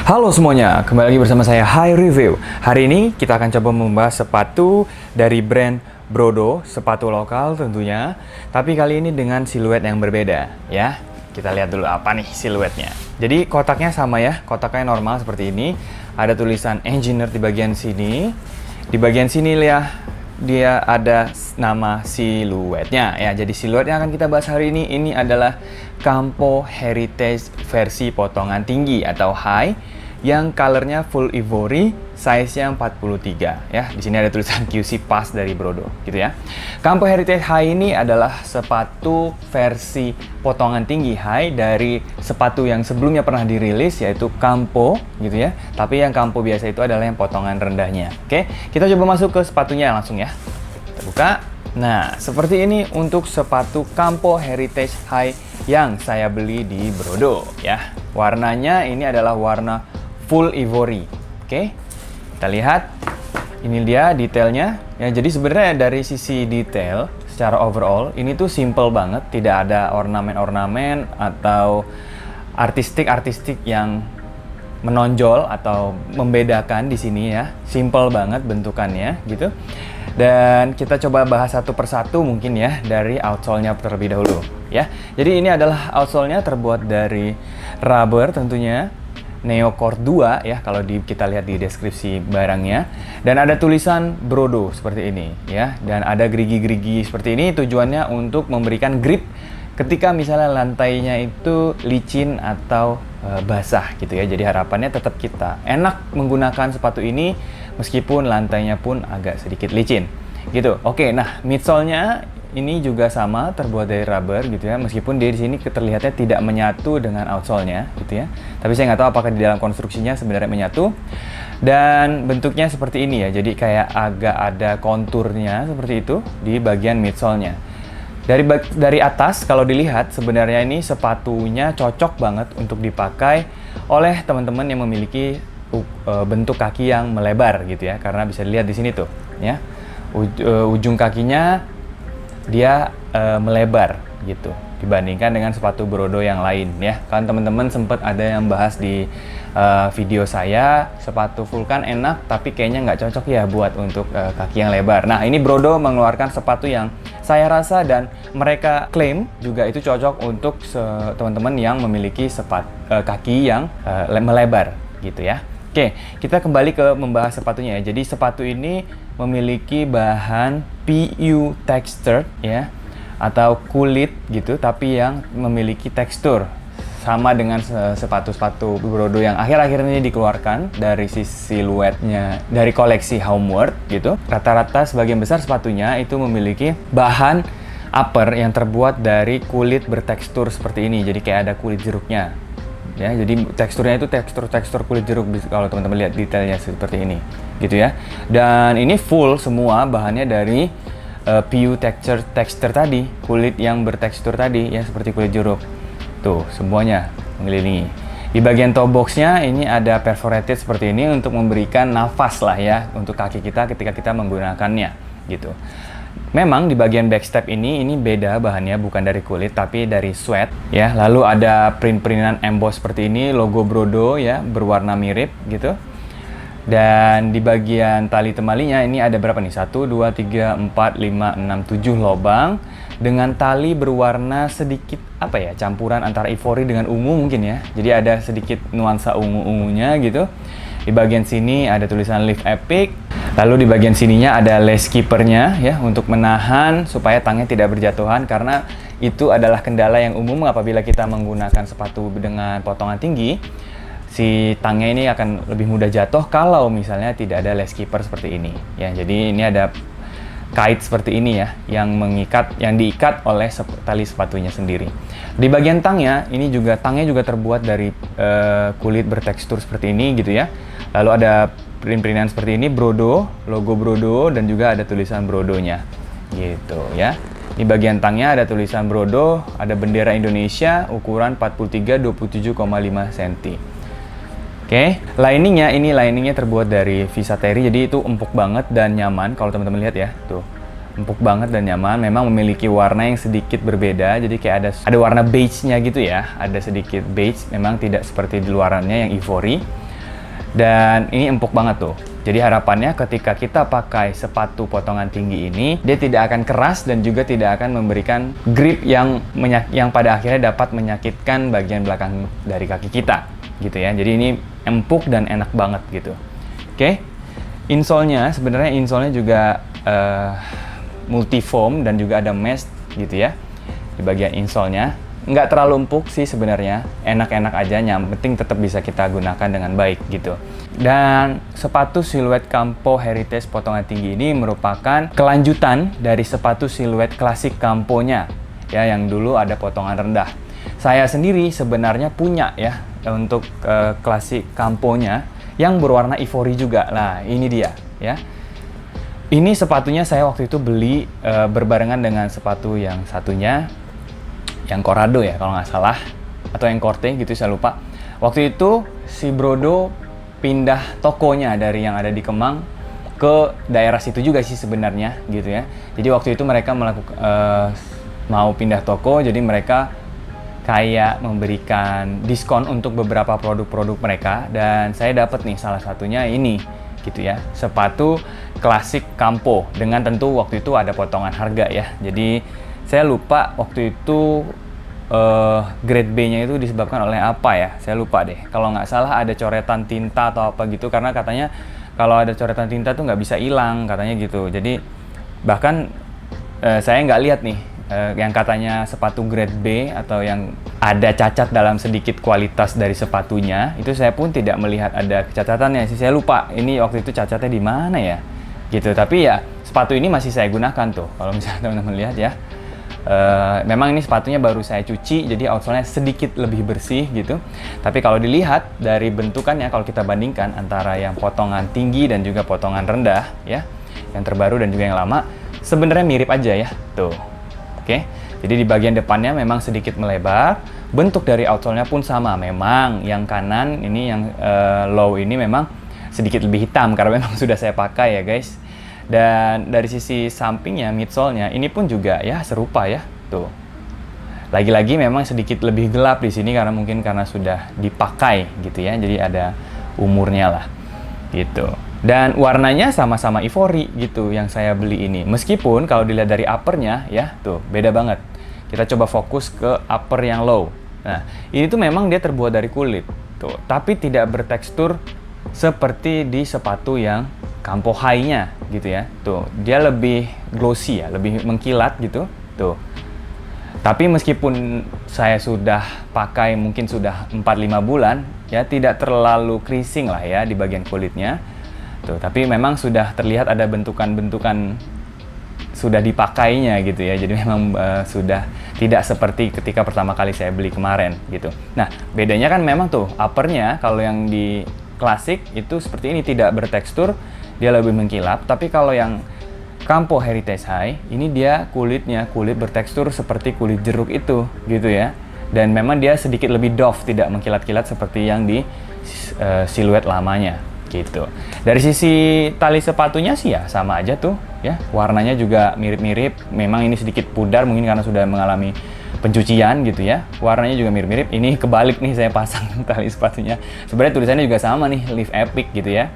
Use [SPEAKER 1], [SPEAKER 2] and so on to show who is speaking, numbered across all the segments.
[SPEAKER 1] Halo semuanya, kembali lagi bersama saya Hai Review. Hari ini kita akan coba membahas sepatu dari brand Brodo, sepatu lokal tentunya. Tapi kali ini dengan siluet yang berbeda ya. Kita lihat dulu apa nih siluetnya. Jadi kotaknya sama ya, kotaknya normal seperti ini. Ada tulisan engineer di bagian sini. Di bagian sini ya, dia ada nama siluetnya ya. Jadi siluet yang akan kita bahas hari ini adalah Campo Heritage versi potongan tinggi atau high yang colornya full ivory, size-nya 43 ya. Di sini ada tulisan QC Pass dari Brodo gitu ya. Campo Heritage High ini adalah sepatu versi potongan tinggi high dari sepatu yang sebelumnya pernah dirilis yaitu Campo gitu ya. Tapi yang Campo biasa itu adalah yang potongan rendahnya. Oke, kita coba masuk ke sepatunya langsung ya. Kita buka. Nah, seperti ini untuk sepatu Campo Heritage High yang saya beli di Brodo ya. Warnanya ini adalah warna full ivory. Oke, kita lihat. Ini dia detailnya. Ya, jadi sebenarnya dari sisi detail secara overall ini tuh simple banget, tidak ada ornamen-ornamen atau artistik yang menonjol atau membedakan di sini ya. Simple banget bentukannya gitu. Dan kita coba bahas satu persatu mungkin ya dari outsole-nya terlebih dahulu ya. Jadi ini adalah outsole-nya terbuat dari rubber tentunya. Neocord 2 ya kalau kita lihat di deskripsi barangnya, dan ada tulisan Brodo seperti ini ya, dan ada gerigi-gerigi seperti ini tujuannya untuk memberikan grip ketika misalnya lantainya itu licin atau basah gitu ya. Jadi harapannya tetap kita enak menggunakan sepatu ini meskipun lantainya pun agak sedikit licin gitu. Oke, nah midsole-nya ini juga sama terbuat dari rubber gitu ya, meskipun dia di sini terlihatnya tidak menyatu dengan outsole-nya gitu ya. Tapi saya nggak tahu apakah di dalam konstruksinya sebenarnya menyatu. Dan bentuknya seperti ini ya, jadi kayak agak ada konturnya seperti itu di bagian midsole-nya. Dari atas kalau dilihat sebenarnya ini sepatunya cocok banget untuk dipakai oleh teman-teman yang memiliki bentuk kaki yang melebar gitu ya, karena bisa dilihat di sini tuh ya, ujung kakinya dia melebar gitu dibandingkan dengan sepatu Brodo yang lain ya. Kan teman-teman sempat ada yang bahas di video saya, sepatu Vulcan enak tapi kayaknya nggak cocok ya buat untuk kaki yang lebar. Nah, ini Brodo mengeluarkan sepatu yang saya rasa dan mereka klaim juga itu cocok untuk teman-teman yang memiliki kaki yang melebar gitu ya. Oke, kita kembali ke membahas sepatunya ya. Jadi sepatu ini memiliki bahan PU texture ya, atau kulit gitu, tapi yang memiliki tekstur sama dengan sepatu-sepatu Brodo yang akhir-akhir ini dikeluarkan dari sisi siluetnya dari koleksi Homeward gitu. Rata-rata sebagian besar sepatunya itu memiliki bahan upper yang terbuat dari kulit bertekstur seperti ini. Jadi kayak ada kulit jeruknya. Ya, jadi teksturnya itu tekstur kulit jeruk kalau teman-teman lihat detailnya seperti ini gitu ya. Dan ini full semua bahannya dari PU texture tadi, kulit yang bertekstur tadi ya, seperti kulit jeruk. Tuh, semuanya mengelilingi. Di bagian toe boxnya ini ada perforated seperti ini untuk memberikan nafas lah ya untuk kaki kita ketika kita menggunakannya gitu. Memang di bagian backstep ini beda bahannya, bukan dari kulit tapi dari sweat ya. Lalu ada print-printan emboss seperti ini, logo Brodo ya, berwarna mirip gitu. Dan di bagian tali temalinya ini ada berapa nih? 1, 2, 3, 4, 5, 6, 7 lubang dengan tali berwarna sedikit apa ya, campuran antara ivory dengan ungu mungkin ya. Jadi ada sedikit nuansa ungu-ungunya gitu. Di bagian sini ada tulisan Live Epic. Lalu di bagian sininya ada lace keepernya ya, untuk menahan supaya tangnya tidak berjatuhan, karena itu adalah kendala yang umum apabila kita menggunakan sepatu dengan potongan tinggi. Si tangnya ini akan lebih mudah jatuh kalau misalnya tidak ada lace keeper seperti ini ya. Jadi ini ada kait seperti ini ya, yang diikat oleh tali sepatunya sendiri. Di bagian tangnya ini juga, tangnya juga terbuat dari kulit bertekstur seperti ini gitu ya. Lalu ada print-printan seperti ini, Brodo, logo Brodo, dan juga ada tulisan Brodonya gitu ya. Di bagian tangnya ada tulisan Brodo, ada bendera Indonesia, ukuran 43 27,5 cm. Oke, liningnya terbuat dari Visateri, jadi itu empuk banget dan nyaman kalau teman-teman lihat ya. Tuh, empuk banget dan nyaman. Memang memiliki warna yang sedikit berbeda, jadi kayak ada warna beige-nya gitu ya, ada sedikit beige, memang tidak seperti di luarannya yang ivory. Dan ini empuk banget tuh. Jadi harapannya ketika kita pakai sepatu potongan tinggi ini, dia tidak akan keras dan juga tidak akan memberikan grip yang pada akhirnya dapat menyakitkan bagian belakang dari kaki kita, gitu ya. Jadi ini empuk dan enak banget gitu. Oke. Insole-nya sebenarnya juga multifoam dan juga ada mesh gitu ya di bagian insole-nya. Nggak terlalu empuk sih sebenarnya, enak-enak aja, yang penting tetap bisa kita gunakan dengan baik gitu. Dan sepatu siluet Campo Heritage potongan tinggi ini merupakan kelanjutan dari sepatu siluet klasik Campo-nya ya, yang dulu ada potongan rendah. Saya sendiri sebenarnya punya ya untuk klasik Campo-nya yang berwarna ivory juga. Nah, ini dia ya. Ini sepatunya saya waktu itu beli berbarengan dengan sepatu yang satunya, yang Corrado ya kalau nggak salah, atau yang Corte gitu, saya lupa. Waktu itu si Brodo pindah tokonya dari yang ada di Kemang ke daerah situ juga sih sebenarnya gitu ya. Jadi waktu itu mereka mau pindah toko, jadi mereka kayak memberikan diskon untuk beberapa produk-produk mereka, dan saya dapat nih salah satunya ini gitu ya, sepatu klasik Campo dengan tentu waktu itu ada potongan harga ya. Jadi saya lupa waktu itu grade B-nya itu disebabkan oleh apa ya, saya lupa deh. Kalau nggak salah ada coretan tinta atau apa gitu, karena katanya kalau ada coretan tinta tuh nggak bisa hilang katanya gitu. Jadi bahkan saya nggak lihat nih yang katanya sepatu grade B atau yang ada cacat dalam sedikit kualitas dari sepatunya, itu saya pun tidak melihat ada kecacatannya sih. Saya lupa ini waktu itu cacatnya di mana ya gitu. Tapi ya sepatu ini masih saya gunakan tuh kalau misalnya teman-teman lihat ya. Memang ini sepatunya baru saya cuci, jadi outsole-nya sedikit lebih bersih gitu. Tapi kalau dilihat dari bentukannya, kalau kita bandingkan antara yang potongan tinggi dan juga potongan rendah ya, yang terbaru dan juga yang lama, sebenarnya mirip aja ya tuh. Oke, jadi di bagian depannya memang sedikit melebar. Bentuk dari outsole-nya pun sama. Memang yang kanan ini yang low ini memang sedikit lebih hitam karena memang sudah saya pakai ya guys. Dan dari sisi sampingnya, midsole-nya ini pun juga ya serupa ya tuh. Lagi-lagi memang sedikit lebih gelap di sini karena mungkin karena sudah dipakai gitu ya. Jadi ada umurnya lah gitu. Dan warnanya sama-sama ivory gitu yang saya beli ini. Meskipun kalau dilihat dari uppernya ya tuh beda banget. Kita coba fokus ke upper yang low. Nah, ini tuh memang dia terbuat dari kulit tuh, tapi tidak bertekstur seperti di sepatu yang Campo High-nya gitu ya. Tuh, dia lebih glossy ya, lebih mengkilat gitu. Tuh. Tapi meskipun saya sudah pakai mungkin sudah 4-5 bulan, ya tidak terlalu creasing lah ya di bagian kulitnya. Tuh, tapi memang sudah terlihat ada bentukan-bentukan sudah dipakainya gitu ya. Jadi memang sudah tidak seperti ketika pertama kali saya beli kemarin gitu. Nah, bedanya kan memang tuh uppernya kalau yang di klasik itu seperti ini, tidak bertekstur, dia lebih mengkilap. Tapi kalau yang Campo Heritage High ini dia kulit bertekstur seperti kulit jeruk itu gitu ya. Dan memang dia sedikit lebih doff, tidak mengkilat-kilat seperti yang di siluet lamanya gitu. Dari sisi tali sepatunya sih ya sama aja tuh ya. Warnanya juga mirip-mirip. Memang ini sedikit pudar mungkin karena sudah mengalami pencucian gitu ya. Warnanya juga mirip-mirip. Ini kebalik nih saya pasang tali sepatunya. Sebenarnya tulisannya juga sama nih, Live Epic gitu ya.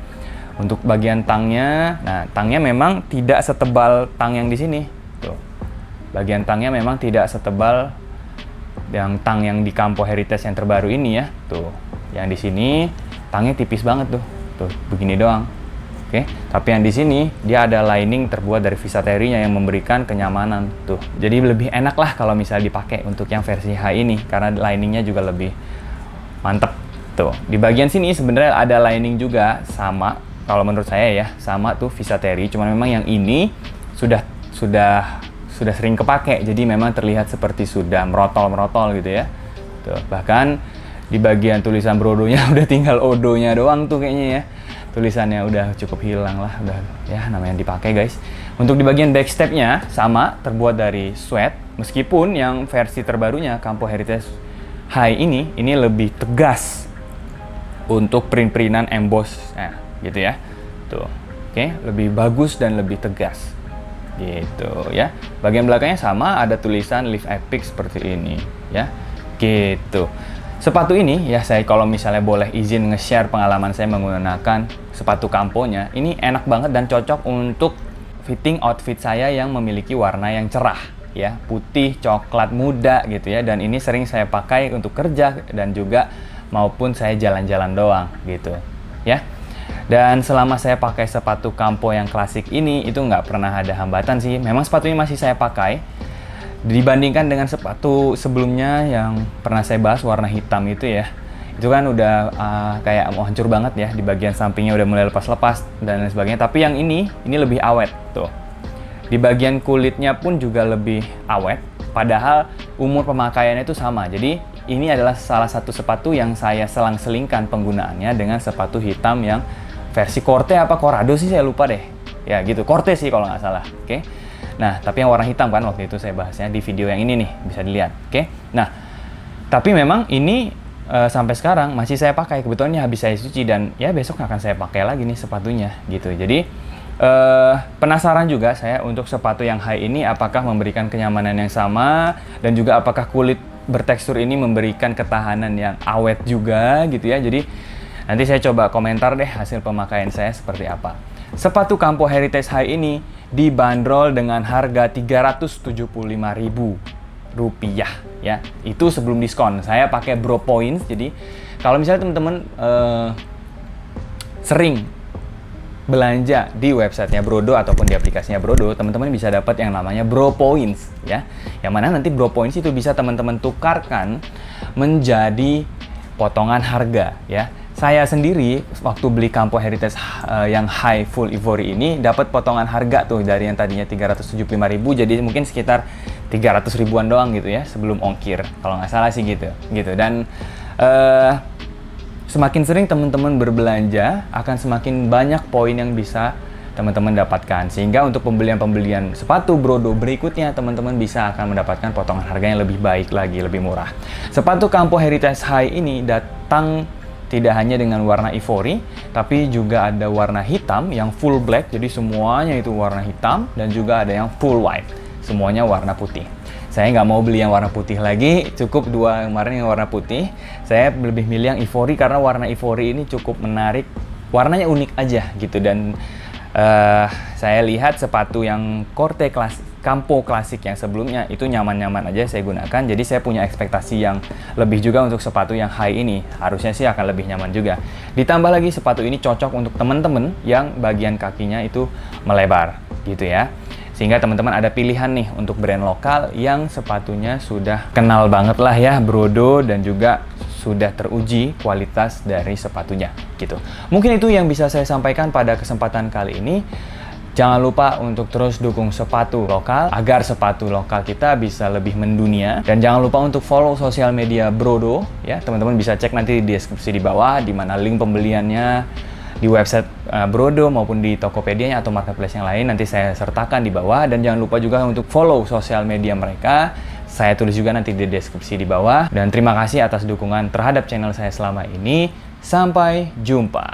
[SPEAKER 1] Untuk bagian tangnya, nah tangnya memang tidak setebal tang yang di sini. Tuh. Bagian tangnya memang tidak setebal yang tang yang di Campo Heritage yang terbaru ini ya. Tuh. Yang di sini tangnya tipis banget tuh. Tuh, begini doang. Oke, tapi yang di sini dia ada lining terbuat dari Visateri-nya yang memberikan kenyamanan tuh. Jadi lebih enak lah kalau misalnya dipakai untuk yang versi high ini karena liningnya juga lebih mantep tuh. Di bagian sini sebenarnya ada lining juga sama. Kalau menurut saya ya sama tuh Visateri. Cuman memang yang ini sudah sering kepake. Jadi memang terlihat seperti sudah merotol gitu ya. Tuh, bahkan di bagian tulisan Brodo-nya udah tinggal Odo-nya doang tuh kayaknya ya. Tulisannya udah cukup hilang lah, udah ya namanya dipakai guys. Untuk di bagian backstep-nya sama, terbuat dari suede. Meskipun yang versi terbarunya Campo Heritage High ini lebih tegas untuk print-printan emboss, nah, gitu ya. Tuh, oke, lebih bagus dan lebih tegas, gitu ya. Bagian belakangnya sama, ada tulisan Live Epic seperti ini, ya, gitu. Sepatu ini ya, saya kalau misalnya boleh izin nge-share pengalaman saya menggunakan sepatu Camponya, ini enak banget dan cocok untuk fitting outfit saya yang memiliki warna yang cerah ya, putih, coklat muda gitu ya, dan ini sering saya pakai untuk kerja dan juga maupun saya jalan-jalan doang gitu ya. Dan selama saya pakai sepatu Campo yang klasik ini, itu nggak pernah ada hambatan sih. Memang sepatu ini masih saya pakai dibandingkan dengan sepatu sebelumnya yang pernah saya bahas warna hitam itu ya. Itu kan udah kayak mau hancur banget ya, di bagian sampingnya udah mulai lepas-lepas dan lain sebagainya. Tapi yang ini lebih awet tuh. Di bagian kulitnya pun juga lebih awet, padahal umur pemakaiannya itu sama. Jadi ini adalah salah satu sepatu yang saya selang-selingkan penggunaannya dengan sepatu hitam yang versi Corte apa Corrado sih, saya lupa deh. Ya gitu, Corte sih kalau nggak salah. Oke. Nah, tapi yang warna hitam kan waktu itu saya bahasnya di video yang ini nih, bisa dilihat. Oke. Nah, tapi memang ini sampai sekarang masih saya pakai. Kebetulan habis saya cuci dan ya besok akan saya pakai lagi nih sepatunya gitu. Jadi penasaran juga saya untuk sepatu yang high ini, apakah memberikan kenyamanan yang sama dan juga apakah kulit bertekstur ini memberikan ketahanan yang awet juga gitu ya. Jadi nanti saya coba komentar deh hasil pemakaian saya seperti apa. Sepatu Campo Heritage High ini dibanderol dengan harga Rp375.000 ya. Itu sebelum diskon. Saya pakai Bro Points. Jadi kalau misalnya teman-teman sering belanja di websitenya Brodo ataupun di aplikasinya Brodo, teman-teman bisa dapat yang namanya Bro Points ya. Yang mana nanti Bro Points itu bisa teman-teman tukarkan menjadi potongan harga ya. Saya sendiri waktu beli Campo Heritage yang High Full Ivory ini dapat potongan harga tuh dari yang tadinya Rp375.000 jadi mungkin sekitar 300 ribuan doang gitu ya sebelum ongkir. Kalau nggak salah sih gitu. Dan semakin sering teman-teman berbelanja akan semakin banyak poin yang bisa teman-teman dapatkan, sehingga untuk pembelian sepatu Brodo berikutnya teman-teman bisa akan mendapatkan potongan harga yang lebih baik lagi, lebih murah. Sepatu Campo Heritage High ini datang tidak hanya dengan warna ivory, tapi juga ada warna hitam yang full black, jadi semuanya itu warna hitam, dan juga ada yang full white, semuanya warna putih. Saya nggak mau beli yang warna putih lagi, cukup dua kemarin yang warna putih. Saya lebih milih yang ivory karena warna ivory ini cukup menarik, warnanya unik aja gitu. Dan saya lihat sepatu yang Corte Campo klasik yang sebelumnya itu nyaman-nyaman aja saya gunakan. Jadi saya punya ekspektasi yang lebih juga untuk sepatu yang high ini. Harusnya sih akan lebih nyaman juga. Ditambah lagi sepatu ini cocok untuk teman-teman yang bagian kakinya itu melebar gitu ya. Sehingga teman-teman ada pilihan nih untuk brand lokal yang sepatunya sudah kenal banget lah ya, Brodo, dan juga sudah teruji kualitas dari sepatunya gitu. Mungkin itu yang bisa saya sampaikan pada kesempatan kali ini. Jangan lupa untuk terus dukung sepatu lokal agar sepatu lokal kita bisa lebih mendunia, dan jangan lupa untuk follow sosial media Brodo ya. Teman-teman bisa cek nanti di deskripsi di bawah di mana link pembeliannya di website Brodo maupun di Tokopedia atau marketplace yang lain, nanti saya sertakan di bawah. Dan jangan lupa juga untuk follow sosial media mereka. Saya tulis juga nanti di deskripsi di bawah. Dan terima kasih atas dukungan terhadap channel saya selama ini. Sampai jumpa.